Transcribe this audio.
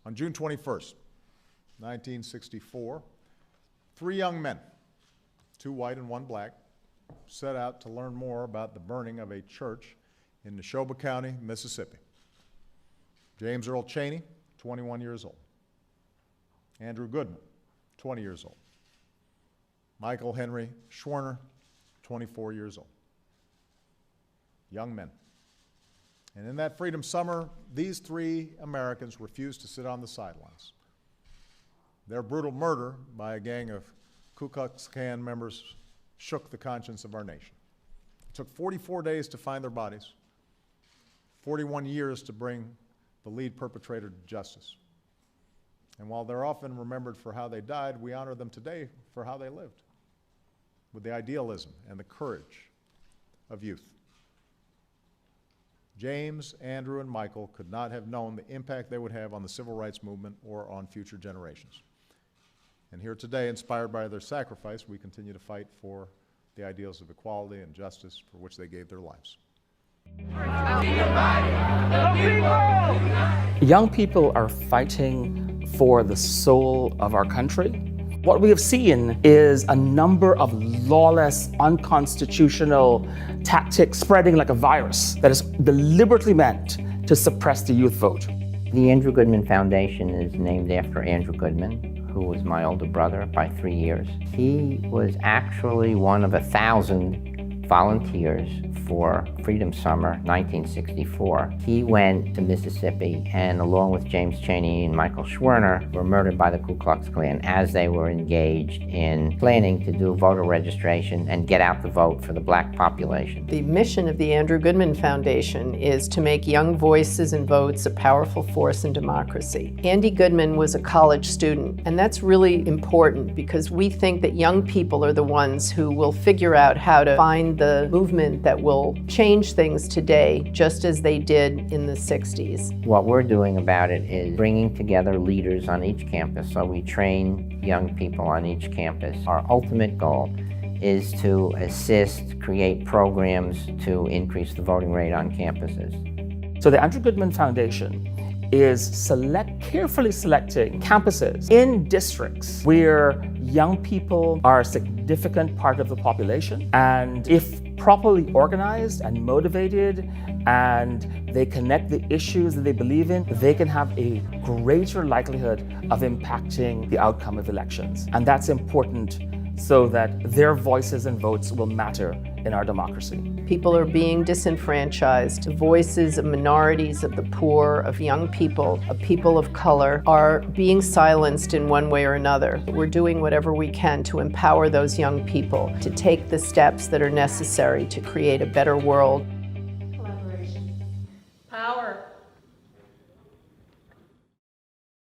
On June 21st, 1964, three young men, two white and one black, set out to learn more about the burning of a church in Neshoba County, Mississippi. James Earl Cheney, 21 years old. Andrew Goodman, 20 years old. Michael Henry Schwerner, 24 years old. Young men. And in that Freedom Summer, these three Americans refused to sit on the sidelines. Their brutal murder by a gang of Ku Klux Klan members shook the conscience of our nation. It took 44 days to find their bodies, 41 years to bring the lead perpetrator to justice. And while they're often remembered for how they died, we honor them today for how they lived, with the idealism and the courage of youth. James, Andrew, and Michael could not have known the impact they would have on the civil rights movement or on future generations. And here today, inspired by their sacrifice, we continue to fight for the ideals of equality and justice for which they gave their lives. Young people are fighting for the soul of our country. What we have seen is a number of lawless, unconstitutional tactics spreading like a virus that is deliberately meant to suppress the youth vote. The Andrew Goodman Foundation is named after Andrew Goodman, who was my older brother by 3 years. He was actually one of 1,000 volunteers for Freedom Summer 1964. He went to Mississippi and along with James Cheney and Michael Schwerner were murdered by the Ku Klux Klan as they were engaged in planning to do voter registration and get out the vote for the black population. The mission of the Andrew Goodman Foundation is to make young voices and votes a powerful force in democracy. Andy Goodman was a college student, and that's really important because we think that young people are the ones who will figure out how to find the movement that will change things today, just as they did in the 60s. What we're doing about it is bringing together leaders on each campus, so we train young people on each campus. Our ultimate goal is to assist, create programs to increase the voting rate on campuses. So the Andrew Goodman Foundation is carefully selecting campuses in districts where young people are a significant part of the population, and if properly organized and motivated and they connect the issues that they believe in, they can have a greater likelihood of impacting the outcome of elections. And that's important so that their voices and votes will matter in our democracy. People are being disenfranchised. The voices of minorities, of the poor, of young people, of people of color are being silenced in one way or another. We're doing whatever we can to empower those young people to take the steps that are necessary to create a better world.